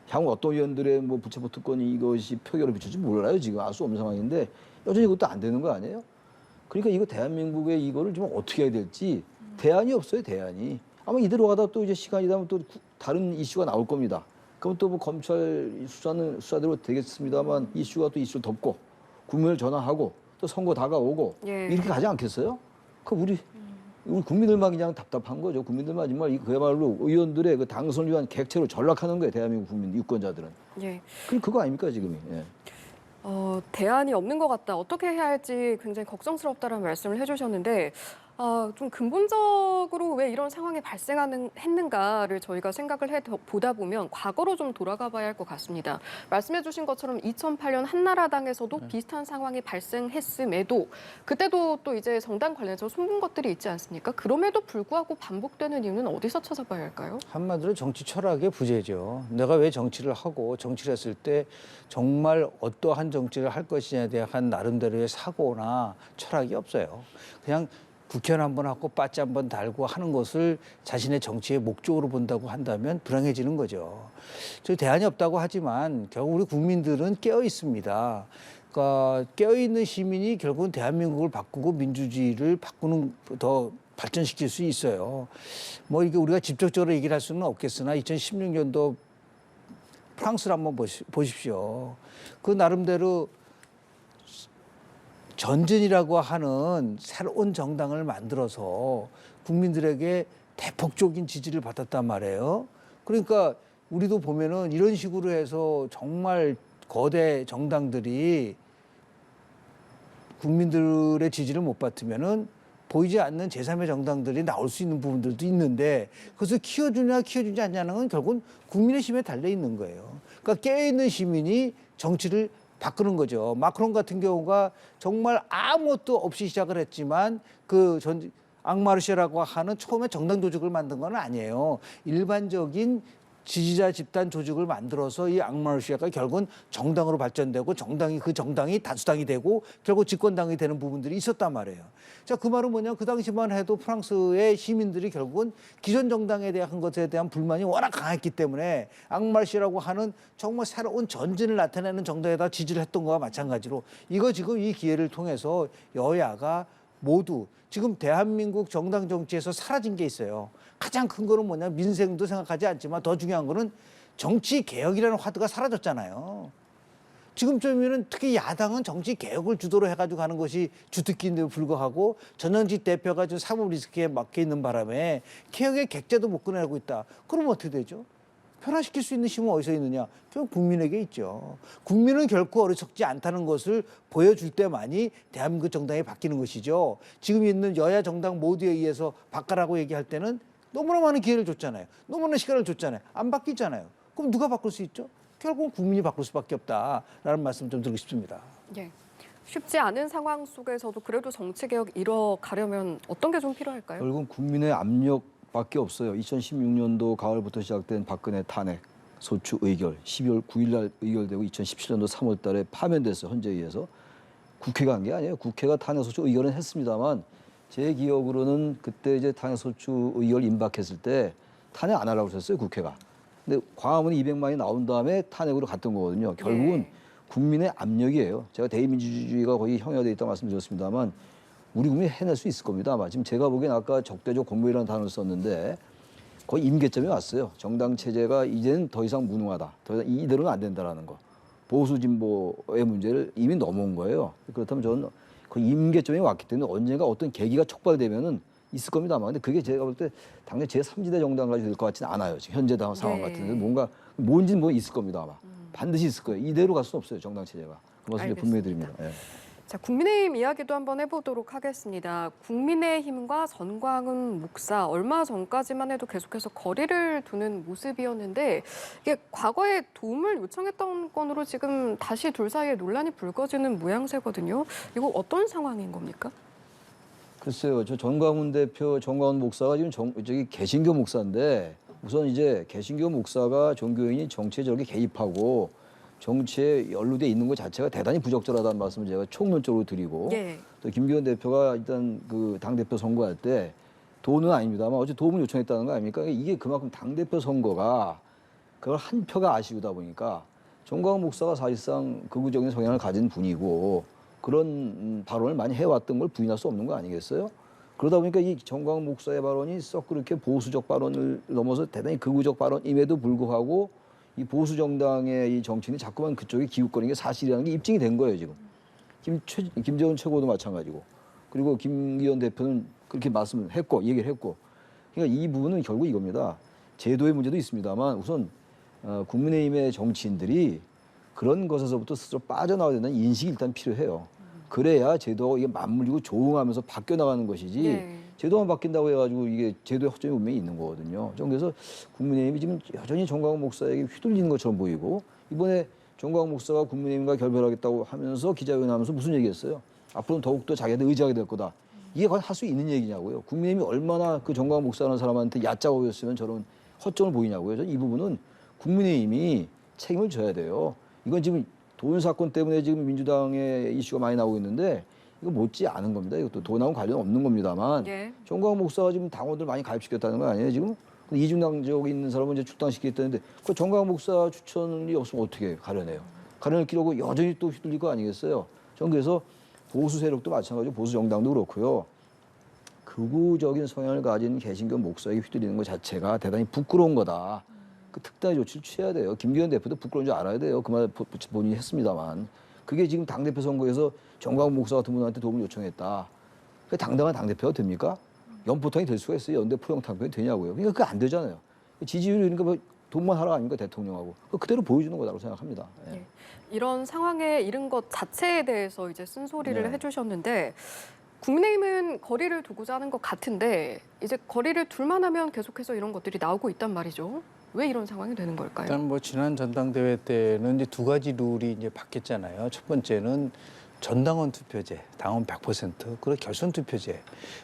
향후 어떤 의원들의 뭐 불체포 특권이 이것이 표결을 비출지 몰라요 지금 알 수 없는 상황인데 여전히 이것도 안 되는 거 아니에요? 그러니까 이거 대한민국의 이거를 좀 어떻게 해야 될지 대안이 없어요 대안이. 아마 이대로 가다 또 이제 시간이 되면 또 다른 이슈가 나올 겁니다. 그럼 또 뭐 검찰 수사는 수사대로 되겠습니다만 이슈가 또 이슈를 덮고 국민을 전화하고 또 선거 다가오고 이렇게 가지 않겠어요? 그 우리 국민들만 그냥 답답한 거죠. 국민들만 정말 그야말로 의원들의 그 당선을 위한 객체로 전락하는 거예요. 대한민국 국민 유권자들은. 그거 아닙니까 지금이. 대안이 없는 것 같다. 어떻게 해야 할지 굉장히 걱정스럽다라는 말씀을 해주셨는데 좀 근본적으로 왜 이런 상황이 했는가를 저희가 생각을 보다 보면 과거로 좀 돌아가 봐야 할 것 같습니다. 말씀해 주신 것처럼 2008년 한나라당에서도 비슷한 상황이 발생했음에도 그때도 또 이제 정당 관련해서 숨은 것들이 있지 않습니까? 그럼에도 불구하고 반복되는 이유는 어디서 찾아봐야 할까요? 한마디로 정치 철학의 부재죠. 내가 왜 정치를 하고 정치를 했을 때 정말 어떠한 정치를 할 것이냐에 대한 나름대로의 사고나 철학이 없어요. 그냥 국회의원 한번 하고 빠찌 한번 달고 하는 것을 자신의 정치의 목적으로 본다고 한다면 불행해지는 거죠. 저 대안이 없다고 하지만 결국 우리 국민들은 깨어 있습니다. 그러니까 깨어 있는 시민이 결국은 대한민국을 바꾸고 민주주의를 바꾸는 더 발전시킬 수 있어요. 뭐 이게 우리가 직접적으로 얘기를 할 수는 없겠으나 2016년도 프랑스를 한번 보십시오. 그 나름대로 전진이라고 하는 새로운 정당을 만들어서 국민들에게 대폭적인 지지를 받았단 말이에요. 그러니까 우리도 보면은 이런 식으로 해서 정말 거대 정당들이 국민들의 지지를 못 받으면은 보이지 않는 제3의 정당들이 나올 수 있는 부분들도 있는데 그것을 키워주지 않냐는 건 결국은 국민의 힘에 달려 있는 거예요. 그러니까 깨어있는 시민이 정치를 바꾸는 거죠. 마크롱 같은 경우가 정말 아무것도 없이 시작을 했지만 앙마르시라고 하는 처음에 정당 조직을 만든 건 아니에요. 일반적인 지지자 집단 조직을 만들어서 이 앙마르시아가 결국은 정당으로 발전되고 그 정당이 다수당이 되고 결국 집권당이 되는 부분들이 있었단 말이에요. 자, 그 말은 뭐냐? 그 당시만 해도 프랑스의 시민들이 결국은 기존 정당에 대한 것에 대한 불만이 워낙 강했기 때문에 앙마르시아라고 하는 정말 새로운 전진을 나타내는 정당에다 지지를 했던 거와 마찬가지로 이거 지금 이 기회를 통해서 여야가 모두 지금 대한민국 정당 정치에서 사라진 게 있어요. 가장 큰 거는 뭐냐? 민생도 생각하지 않지만 더 중요한 거는 정치 개혁이라는 화두가 사라졌잖아요. 지금쯤이면 특히 야당은 정치 개혁을 주도로 해가지고 하는 것이 주특기인데도 불구하고 전현직 대표가 지금 사법 리스크에 막혀 있는 바람에 개혁의 객재도 못 꺼내고 있다. 그러면 어떻게 되죠? 변화시킬 수 있는 힘은 어디서 있느냐? 결국 국민에게 있죠. 국민은 결코 어리석지 않다는 것을 보여줄 때만이 대한민국 정당이 바뀌는 것이죠. 지금 있는 여야 정당 모두에 의해서 바꿔라고 얘기할 때는 너무나 많은 기회를 줬잖아요. 너무나 시간을 줬잖아요. 안 바뀌잖아요. 그럼 누가 바꿀 수 있죠? 결국은 국민이 바꿀 수밖에 없다라는 말씀 좀 드리고 싶습니다. 쉽지 않은 상황 속에서도 그래도 정치개혁 이뤄가려면 어떤 게 좀 필요할까요? 결국은 국민의 압력밖에 없어요. 2016년도 가을부터 시작된 박근혜 탄핵 소추 의결 12월 9일 날 의결되고 2017년도 3월 달에 파면됐어요. 헌재에 의해서. 국회가 한 게 아니에요. 국회가 탄핵 소추 의결은 했습니다만 제 기억으로는 그때 이제 탄핵 소추 의결 임박했을 때 탄핵 안 하려고 했어요. 국회가. 근데 광화문에 200만이 나온 다음에 탄핵으로 갔던 거거든요. 결국은 국민의 압력이에요. 제가 대의민주주의가 거의 형해화되어 있다고 말씀드렸습니다만 우리 국민이 해낼 수 있을 겁니다. 아마 지금 제가 보기엔 아까 적대적 공모이라는 단어를 썼는데 거의 임계점에 왔어요. 정당 체제가 이제는 더 이상 무능하다. 더 이상 이대로는 안 된다라는 거. 보수 진보의 문제를 이미 넘어온 거예요. 그렇다면 저는 거의 임계점에 왔기 때문에 언젠가 어떤 계기가 촉발되면은 있을 겁니다만 근데 그게 제가 볼 때 당연히 제3지대 정당까지 될 것 같지는 않아요. 지금 현재 상황 같은데 뭔가 뭔지는 뭐 있을 겁니다 아마. 반드시 있을 거예요. 이대로 갈 수는 없어요. 정당 체제가. 그 말씀 분명히 드립니다. 자, 국민의힘 이야기도 한번 해보도록 하겠습니다. 국민의힘과 전광훈 목사 얼마 전까지만 해도 계속해서 거리를 두는 모습이었는데 이게 과거에 도움을 요청했던 건으로 지금 다시 둘 사이에 논란이 불거지는 모양새거든요. 이거 어떤 상황인 겁니까? 글쎄요, 저 정광훈 대표, 정광훈 목사가 지금 저기 개신교 목사인데 우선 이제 개신교 목사가 종교인이 정치에 저렇게 개입하고 정치에 연루돼 있는 것 자체가 대단히 부적절하다는 말씀을 제가 총론적으로 드리고 예. 또 김기현 대표가 일단 그 당대표 선거할 때 돈은 아닙니다만 어제 도움을 요청했다는 거 아닙니까? 이게 그만큼 당대표 선거가 그걸 한 표가 아쉬우다 보니까 정광훈 목사가 사실상 극우적인 성향을 가진 분이고 그런 발언을 많이 해왔던 걸 부인할 수 없는 거 아니겠어요? 그러다 보니까 이 정광훈 목사의 발언이 썩 그렇게 보수적 발언을 넘어서 대단히 극우적 발언임에도 불구하고 이 보수 정당의 이 정치인이 자꾸만 그쪽에 기웃거리는 게 사실이라는 게 입증이 된 거예요 지금. 김재원 최고도 마찬가지고 그리고 김기현 대표는 그렇게 말씀을 했고 얘기를 했고 그러니까 이 부분은 결국 이겁니다. 제도의 문제도 있습니다만 우선 국민의힘의 정치인들이 그런 것에서부터 스스로 빠져나와야 된다는 인식이 일단 필요해요. 그래야 제도가 이게 맞물리고 조응하면서 바뀌어 나가는 것이지 네. 제도만 바뀐다고 해가지고 이게 제도의 허점이 분명히 있는 거거든요. 좀 그래서 국민의힘이 지금 여전히 정광훈 목사에게 휘둘리는 것처럼 보이고 이번에 정광훈 목사가 국민의힘과 결별하겠다고 하면서 기자회견하면서 무슨 얘기했어요? 앞으로는 더욱더 자기한테 의지하게 될 거다. 이게 과연 할 수 있는 얘기냐고요. 국민의힘이 얼마나 그 정광훈 목사라는 사람한테 얕잡아 보였으면 저런 허점을 보이냐고요. 저는 이 부분은 국민의힘이 책임을 져야 돼요. 이건 지금 돈 사건 때문에 지금 민주당의 이슈가 많이 나오고 있는데 이거 못지 않은 겁니다. 이것도 돈하고 관련 없는 겁니다만 예. 정광훈 목사가 지금 당원들 많이 가입시켰다는 거 아니에요 지금? 이중당적이 있는 사람은 이제 출당시켰다는데 그 정광훈 목사 추천이 없으면 어떻게 가려내요? 가려낼 기라고 여전히 또 휘둘릴 거 아니겠어요? 저는 그래서 보수 세력도 마찬가지고 보수 정당도 그렇고요. 극우적인 성향을 가진 개신교 목사에게 휘둘리는 것 자체가 대단히 부끄러운 거다. 그 특단의 조치를 취해야 돼요. 김기현 대표도 부끄러운 줄 알아야 돼요. 그 말 본인이 했습니다만. 그게 지금 당대표 선거에서 정광훈 목사 같은 분한테 도움을 요청했다. 그게 당당한 당대표가 됩니까? 연포탕이 될 수가 있어요. 연대 포용탕이 되냐고요. 그러니까 그게 안 되잖아요. 지지율이 그러니까 뭐 돈만 하라 아닙니까 대통령하고. 그대로 보여주는 거라고 생각합니다. 예. 예. 이런 상황에 이른 것 자체에 대해서 이제 쓴소리를 네. 해주셨는데 국민의힘은 거리를 두고자 하는 것 같은데 이제 거리를 둘만 하면 계속해서 이런 것들이 나오고 있단 말이죠. 왜 이런 상황이 되는 걸까요? 일단 뭐 지난 전당대회 때는 이제 두 가지 룰이 이제 바뀌었잖아요. 첫 번째는 전당원 투표제, 당원 100%, 그리고 결선 투표제를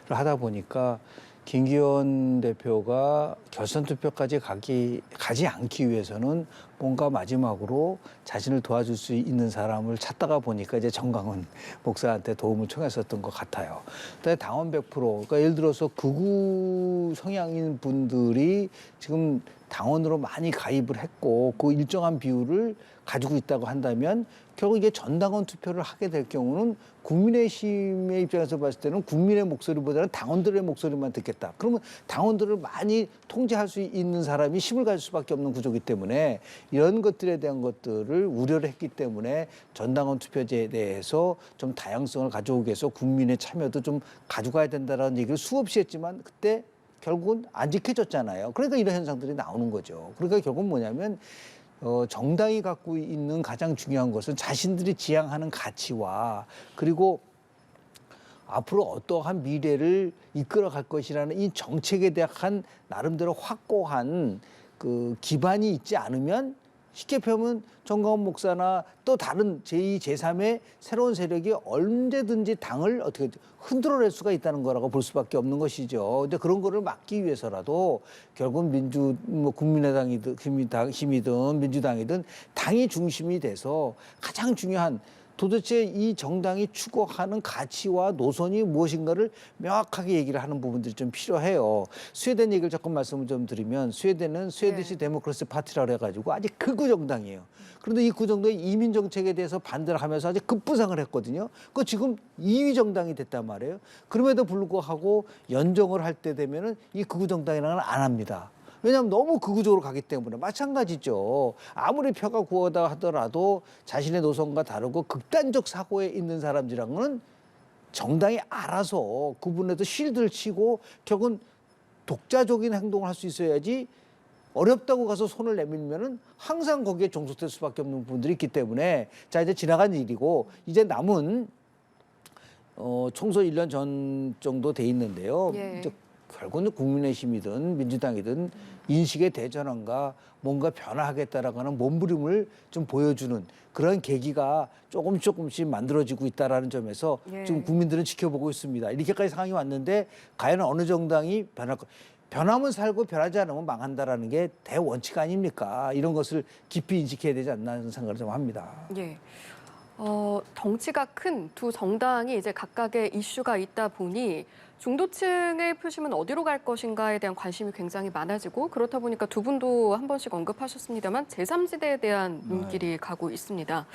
하다 보니까 김기현 대표가 결선 투표까지 가지 않기 위해서는 뭔가 마지막으로 자신을 도와줄 수 있는 사람을 찾다가 보니까 이제 정광훈 목사한테 도움을 청했었던 것 같아요. 그다음에 당원 100%, 그러니까 예를 들어서 극우 성향인 분들이 지금 당원으로 많이 가입을 했고 그 일정한 비율을 가지고 있다고 한다면 결국 이게 전당원 투표를 하게 될 경우는 국민의힘의 입장에서 봤을 때는 국민의 목소리보다는 당원들의 목소리만 듣겠다. 그러면 당원들을 많이 통제할 수 있는 사람이 힘을 가질 수밖에 없는 구조이기 때문에 이런 것들에 대한 것들을 우려를 했기 때문에 전당원 투표제에 대해서 좀 다양성을 가져오기 위해서 국민의 참여도 좀 가져가야 된다는 얘기를 수없이 했지만 그때 결국은 안 지켜졌잖아요. 그러니까 이런 현상들이 나오는 거죠. 그러니까 결국은 뭐냐면 정당이 갖고 있는 가장 중요한 것은 자신들이 지향하는 가치와 그리고 앞으로 어떠한 미래를 이끌어갈 것이라는 이 정책에 대한 나름대로 확고한 그 기반이 있지 않으면 쉽게 표현하면 정광훈 목사나 또 다른 제2, 제3의 새로운 세력이 언제든지 당을 어떻게 흔들어낼 수가 있다는 거라고 볼 수밖에 없는 것이죠. 근데 그런 거를 막기 위해서라도 결국은 국민의당이든 힘이든 민주당이든 당이 중심이 돼서 가장 중요한 도대체 이 정당이 추구하는 가치와 노선이 무엇인가를 명확하게 얘기를 하는 부분들이 좀 필요해요. 스웨덴 얘기를 조금 말씀을 좀 드리면 스웨덴은 스웨디시 데모크라시 파티라고 해가지고 아직 극우 정당이에요. 그런데 이 극우 정당이 이민 정책에 대해서 반대를 하면서 아주 급부상을 했거든요. 그 지금 2위 정당이 됐단 말이에요. 그럼에도 불구하고 연정을 할 때 되면은 이 극우 정당이랑은 안 합니다. 왜냐하면 너무 극우적으로 가기 때문에 마찬가지죠. 아무리 표가 구하다 하더라도 자신의 노선과 다르고 극단적 사고에 있는 사람들이랑은 정당이 알아서 구분해서 쉴드를 치고 결국은 독자적인 행동을 할 수 있어야지 어렵다고 가서 손을 내밀면은 항상 거기에 종속될 수밖에 없는 부분들이 있기 때문에 자 이제 지나간 일이고 이제 남은 총선 1년 전 정도 돼 있는데요. 예. 이제 결국은 국민의힘이든 민주당이든 인식의 대전환과 뭔가 변화하겠다라고 하는 몸부림을 좀 보여주는 그런 계기가 조금씩 만들어지고 있다라는 점에서 예. 지금 국민들은 지켜보고 있습니다. 이렇게까지 상황이 왔는데 과연 어느 정당이 변하면 살고 변하지 않으면 망한다라는 게 대원칙 아닙니까? 이런 것을 깊이 인식해야 되지 않나 하는 생각을 좀 합니다. 예. 덩치가 큰 두 정당이 이제 각각의 이슈가 있다 보니 중도층의 표심은 어디로 갈 것인가에 대한 관심이 굉장히 많아지고 그렇다 보니까 두 분도 한 번씩 언급하셨습니다만 제3지대에 대한 눈길이 가고 있습니다.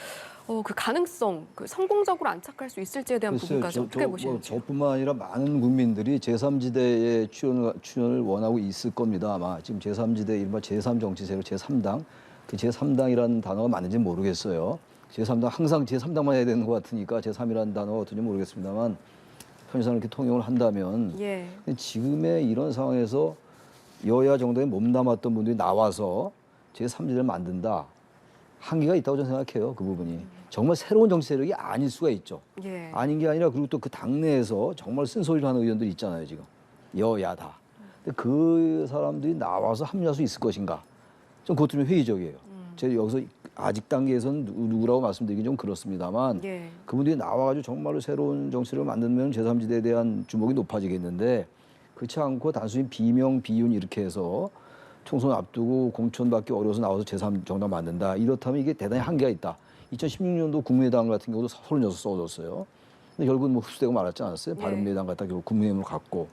그 가능성, 그 성공적으로 안착할 수 있을지에 대한 부분까지 어떻게 보시는지. 저뿐만 아니라 많은 국민들이 제3지대에 출연을 원하고 있을 겁니다. 아마 지금 제3지대 이른바 제3정치세력 제3당 그 제3당이라는 단어가 맞는지 모르겠어요. 제3당 항상 제3당만 해야 되는 것 같으니까 제3이라는 단어가 어떤지 모르겠습니다만 편의상 이렇게 통용을 한다면 예. 지금의 이런 상황에서 여야 정당에 몸담았던 분들이 나와서 제3지대를 만든다. 한계가 있다고 저는 생각해요. 그 부분이. 정말 새로운 정치 세력이 아닐 수가 있죠. 예. 아닌 게 아니라 그리고 또 그 당내에서 정말 쓴소리를 하는 의원들이 있잖아요. 지금. 여야 다. 근데 그 사람들이 나와서 합류할 수 있을 것인가. 좀 그것도 좀 회의적이에요. 제가 여기서 아직 단계에서는 누구라고 말씀드리긴 좀 그렇습니다만 예. 그분들이 나와가지고 정말로 새로운 정치를 만들면 제3지대에 대한 주목이 높아지겠는데 그렇지 않고 단순히 비명, 비윤 이렇게 해서 총선 앞두고 공천받기 어려워서 나와서 제3정당 만든다. 이렇다면 이게 대단히 한계가 있다. 2016년도 국민의당 같은 경우도 36 써줬어요. 근데 결국은 뭐 흡수되고 말았지 않았어요. 바른미래당 갖다 결국 국민의힘으로 갔고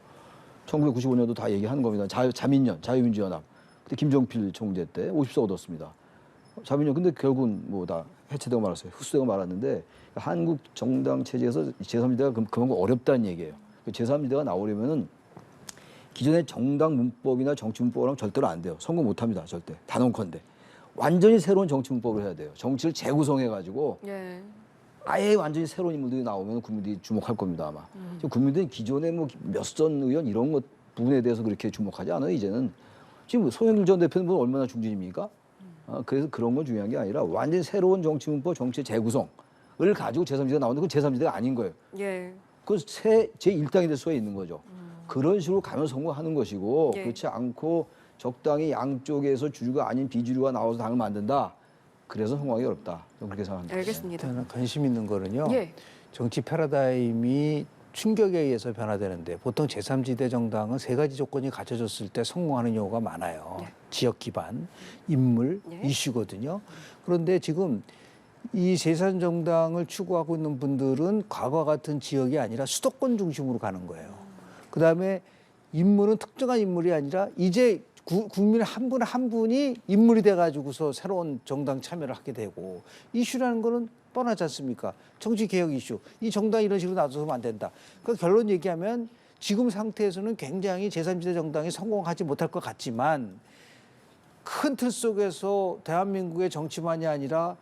1995년도 다 얘기하는 겁니다. 자민련, 자유민주연합. 그때 김정필 총재 때 50석 얻었습니다. 자민련 근데 결국은 뭐 다 해체되고 말았어요. 흡수되고 말았는데 한국 정당 체제에서 제3지대가 그만큼 어렵다는 얘기예요. 제3지대가 나오려면은 기존의 정당 문법이나 정치 문법이랑 절대로 안 돼요. 성공 못 합니다. 절대. 단언컨대. 완전히 새로운 정치 문법을 해야 돼요. 정치를 재구성해가지고 예. 아예 완전히 새로운 인물들이 나오면 국민들이 주목할 겁니다. 아마. 지금 국민들이 기존에 뭐 몇 선 의원 이런 것 부분에 대해서 그렇게 주목하지 않아요. 이제는. 지금 송영길 전 대표는 뭐 얼마나 중진입니까? 그래서 그런 건 중요한 게 아니라 완전히 새로운 정치 문법, 정치 재구성을 가지고 제3지대가 나오는데 그건 제3지대가 아닌 거예요. 예. 그건 제1당이 될 수가 있는 거죠. 그런 식으로 가면 성공하는 것이고 예. 그렇지 않고 적당히 양쪽에서 주류가 아닌 비주류가 나와서 당을 만든다. 그래서 성공하기 어렵다. 저는 그렇게 생각합니다. 알겠습니다. 저는 관심 있는 거는요. 예. 정치 패러다임이 충격에 의해서 변화되는데 보통 제3지대 정당은 세 가지 조건이 갖춰졌을 때 성공하는 경우가 많아요. 네. 지역 기반, 인물, 네. 이슈거든요. 그런데 지금 이 제3정당을 추구하고 있는 분들은 과거와 같은 지역이 아니라 수도권 중심으로 가는 거예요. 그다음에 인물은 특정한 인물이 아니라 이제 국민 한 분 한 분이 인물이 돼가지고서 새로운 정당 참여를 하게 되고 이슈라는 거는 뻔하지 않습니까? 정치개혁 이슈. 이 정당이 이런 식으로 놔둬서는 안 된다. 그 결론 얘기하면 지금 상태에서는 굉장히 제3지대 정당이 성공하지 못할 것 같지만 큰 틀 속에서 대한민국의 정치만이 아니라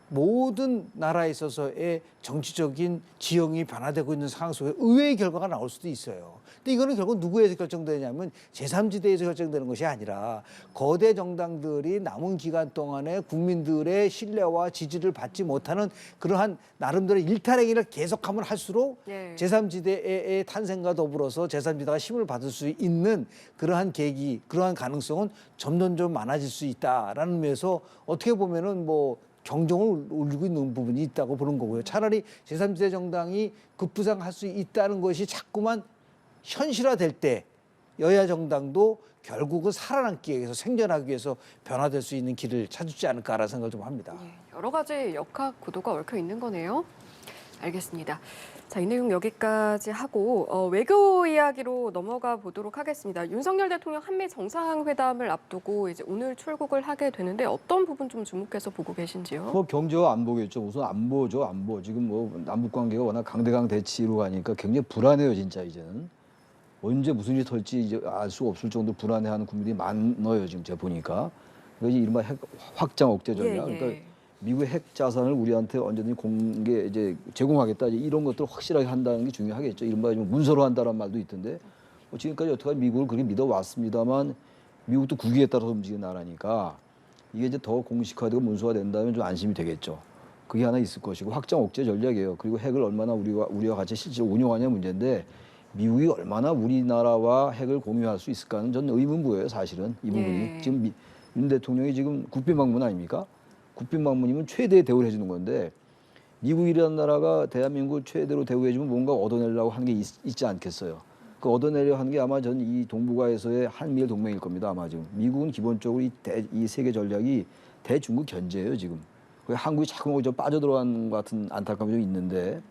모든 나라에 있어서의 정치적인 지형이 변화되고 있는 상황 속에 의외의 결과가 나올 수도 있어요. 근데 이거는 결국 누구에서 결정되냐면 제3지대에서 결정되는 것이 아니라 거대 정당들이 남은 기간 동안에 국민들의 신뢰와 지지를 받지 못하는 그러한 나름대로의 일탈행위를 계속하면 할수록 예. 제3지대의 탄생과 더불어서 제3지대가 힘을 받을 수 있는 그러한 계기, 그러한 가능성은 점점 많아질 수 있다라는 면에서 어떻게 보면은 뭐 경종을 울리고 있는 부분이 있다고 보는 거고요. 차라리 제3지대 정당이 급부상할 수 있다는 것이 자꾸만 현실화될 때 여야 정당도 결국은 살아남기 위해서 생존하기 위해서 변화될 수 있는 길을 찾지 않을까라는 생각을 좀 합니다. 예. 여러 가지 역학 구도가 얽혀 있는 거네요. 알겠습니다. 자, 이 내용 여기까지 하고 외교 이야기로 넘어가 보도록 하겠습니다. 윤석열 대통령 한미 정상회담을 앞두고 이제 오늘 출국을 하게 되는데 어떤 부분 좀 주목해서 보고 계신지요? 뭐 경제와 안보겠죠. 우선 안보죠. 안보. 지금 뭐 남북 관계가 워낙 강대강 대치로 가니까 굉장히 불안해요. 진짜 이제는. 언제 무슨 일이 털지 이제 알 수 없을 정도로 불안해하는 국민들이 많아요. 지금 제가 보니까. 그래서 이른바 핵 확장 억제 전략. 예, 예. 그러니까 미국의 핵 자산을 우리한테 언제든지 공개 이제 제공하겠다 이런 것들을 확실하게 한다는 게 중요하겠죠. 이른바 문서로 한다는 말도 있던데 뭐 지금까지 여태까지 미국을 그렇게 믿어왔습니다만 미국도 국익에 따라서 움직이는 나라니까 이게 이제 더 공식화되고 문서화 된다면 좀 안심이 되겠죠. 그게 하나 있을 것이고 확장 억제 전략이에요. 그리고 핵을 얼마나 우리와 같이 실제로 운용하냐 문제인데 미국이 얼마나 우리나라와 핵을 공유할 수 있을까는 저는 의문부예요, 사실은 이 부분이. 예. 지금 윤 대통령이 지금 국빈 방문 아닙니까? 국빈 방문이면 최대의 대우를 해주는 건데 미국이라는 나라가 대한민국을 최대로 대우해주면 뭔가 얻어내려고 하는 게 있지 않겠어요. 그 얻어내려 하는 게 아마 전 이 동북아에서의 한미일 동맹일 겁니다. 아마 지금 미국은 기본적으로 이 세계 전략이 대중국 견제예요 지금. 한국이 자꾸 좀 빠져들어간 것 같은 안타까움이 좀 있는데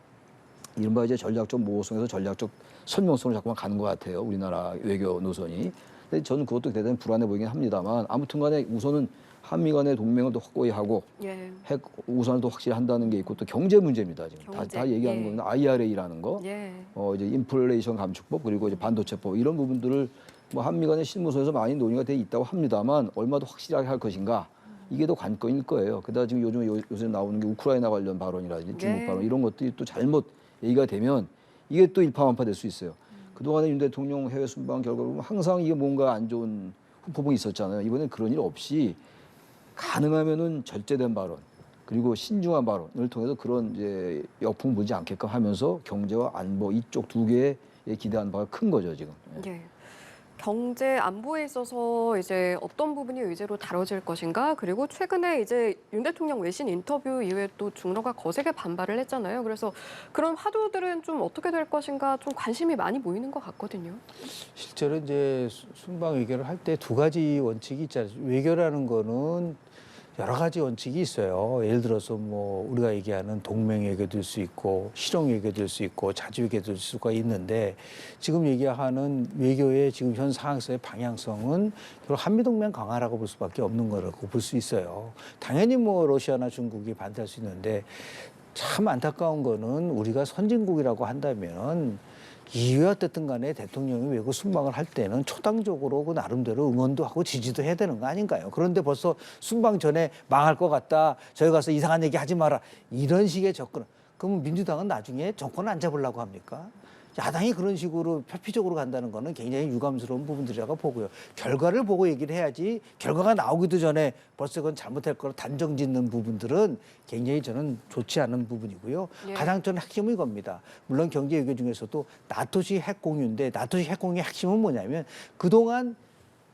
이른바 이제 전략적 모호성에서 전략적 설명성으로 자꾸만 가는 것 같아요. 우리나라 외교 노선이. 근데 저는 그것도 대단히 불안해 보이긴 합니다만 아무튼간에 우선은 한미 간의 동맹을 더 확고히 하고 예. 핵 우선을 더 확실히 한다는 게 있고 또 경제 문제입니다. 지금 경제. 다 얘기하는 예. 거는 IRA라는 거, 예. 이제 인플레이션 감축법 그리고 이제 반도체법 이런 부분들을 뭐 한미 간의 실무소에서 많이 논의가 돼 있다고 합니다만 얼마 더 확실하게 할 것인가 이게 더 관건일 거예요. 게다가 지금 요새 나오는 게 우크라이나 관련 발언이라든지 중국 네. 발언 이런 것들이 또 잘못 얘기가 되면 이게 또 일파만파 될 수 있어요. 그동안에 윤 대통령 해외 순방 결과를 보면 항상 이게 뭔가 안 좋은 후폭풍이 있었잖아요. 이번엔 그런 일 없이 가능하면은 절제된 발언 그리고 신중한 발언을 통해서 그런 이제 역풍 불지 않게끔 하면서 경제와 안보 이쪽 두 개에 기대하는 바가 큰 거죠 지금. 예. 경제 안보에 있어서 이제 어떤 부분이 의제로 다뤄질 것인가 그리고 최근에 이제 윤 대통령 외신 인터뷰 이후에 또 중러가 거세게 반발을 했잖아요. 그래서 그런 화두들은 좀 어떻게 될 것인가 좀 관심이 많이 모이는 것 같거든요. 실제로 이제 순방 외교를 할 때 두 가지 원칙이 있잖아요. 외교라는 거는 여러 가지 원칙이 있어요. 예를 들어서 뭐 우리가 얘기하는 동맹 외교될 수 있고 실용 외교될 수 있고 자주 외교될 수가 있는데 지금 얘기하는 외교의 지금 현 상황에서의 방향성은 결국 한미동맹 강화라고 볼 수밖에 없는 거라고 볼 수 있어요. 당연히 뭐 러시아나 중국이 반대할 수 있는데 참 안타까운 거는 우리가 선진국이라고 한다면 이유야 어쨌든 간에 대통령이 외국 순방을 할 때는 초당적으로 그 나름대로 응원도 하고 지지도 해야 되는 거 아닌가요? 그런데 벌써 순방 전에 망할 것 같다. 저희 가서 이상한 얘기 하지 마라. 이런 식의 접근. 그러면 민주당은 나중에 정권을 안 잡으려고 합니까? 야당이 그런 식으로 표피적으로 간다는 거는 굉장히 유감스러운 부분들이라고 보고요. 결과를 보고 얘기를 해야지 결과가 나오기도 전에 벌써 그건 잘못할 거로 단정 짓는 부분들은 굉장히 저는 좋지 않은 부분이고요. 예. 가장 저는 핵심은 이겁니다. 물론 경제 외교 중에서도 나토식 핵 공유인데 나토식 핵 공유의 핵심은 뭐냐면 그동안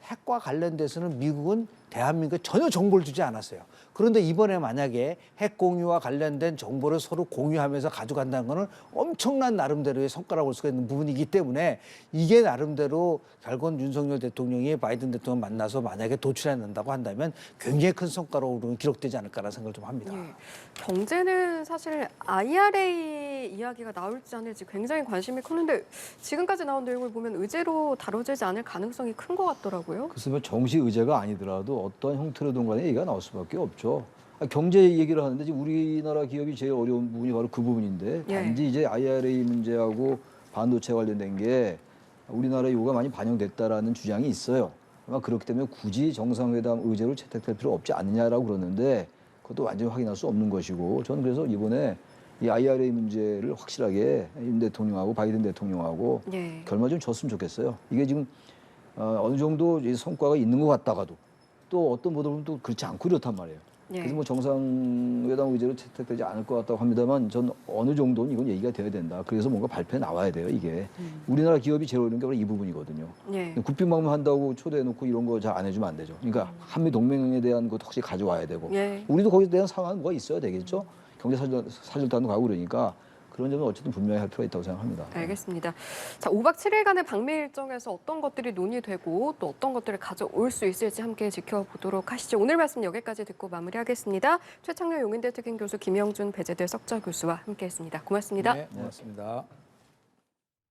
핵과 관련돼서는 미국은 대한민국에 전혀 정보를 주지 않았어요. 그런데 이번에 만약에 핵 공유와 관련된 정보를 서로 공유하면서 가져간다는 것은 엄청난 나름대로의 성과라고 볼 수가 있는 부분이기 때문에 이게 나름대로 결국은 윤석열 대통령이 바이든 대통령 만나서 만약에 도출해낸다고 한다면 굉장히 큰 성과로 기록되지 않을까라는 생각을 좀 합니다. 예. 경제는 사실 IRA 이야기가 나올지 않을지 굉장히 관심이 컸는데 지금까지 나온 내용을 보면 의제로 다뤄지지 않을 가능성이 큰 것 같더라고요. 그래서 뭐 정시 의제가 아니더라도 어떤 형태로든 간에 얘기가 나올 수밖에 없죠. 경제 얘기를 하는데 지금 우리나라 기업이 제일 어려운 부분이 바로 그 부분인데 예. 단지 이제 IRA 문제하고 반도체 관련된 게 우리나라 요구가 많이 반영됐다라는 주장이 있어요. 아마 그렇기 때문에 굳이 정상회담 의제로 채택될 필요 없지 않느냐라고 그러는데 그것도 완전히 확인할 수 없는 것이고 저는 그래서 이번에 이 IRA 문제를 확실하게 윤 대통령하고 바이든 대통령하고 예. 결말 좀 줬으면 좋겠어요. 이게 지금 어느 정도 성과가 있는 것 같다가도 또 어떤 보도를 보면 또 그렇지 않고 이렇단 말이에요. 예. 그래서 뭐 정상회담 의제로 채택되지 않을 것 같다고 합니다만 전 어느 정도는 이건 얘기가 돼야 된다. 그래서 뭔가 발표에 나와야 돼요. 이게 우리나라 기업이 제일 어려운 게 바로 이 부분이거든요. 예. 국빈 방문한다고 초대해놓고 이런 거 잘 안 해주면 안 되죠. 그러니까 한미 동맹에 대한 것도 확실히 가져와야 되고 예. 우리도 거기에 대한 상황은 뭐가 있어야 되겠죠. 경제 사절단도 가고 그러니까 그런 점은 어쨌든 분명히 할 필요가 있다고 생각합니다. 알겠습니다. 자, 5박 7일간의 방미 일정에서 어떤 것들이 논의되고 또 어떤 것들을 가져올 수 있을지 함께 지켜보도록 하시죠. 오늘 말씀 여기까지 듣고 마무리하겠습니다. 최창렬 용인대 특임 교수 김영준 배재대 석좌 교수와 함께했습니다. 고맙습니다. 네, 고맙습니다.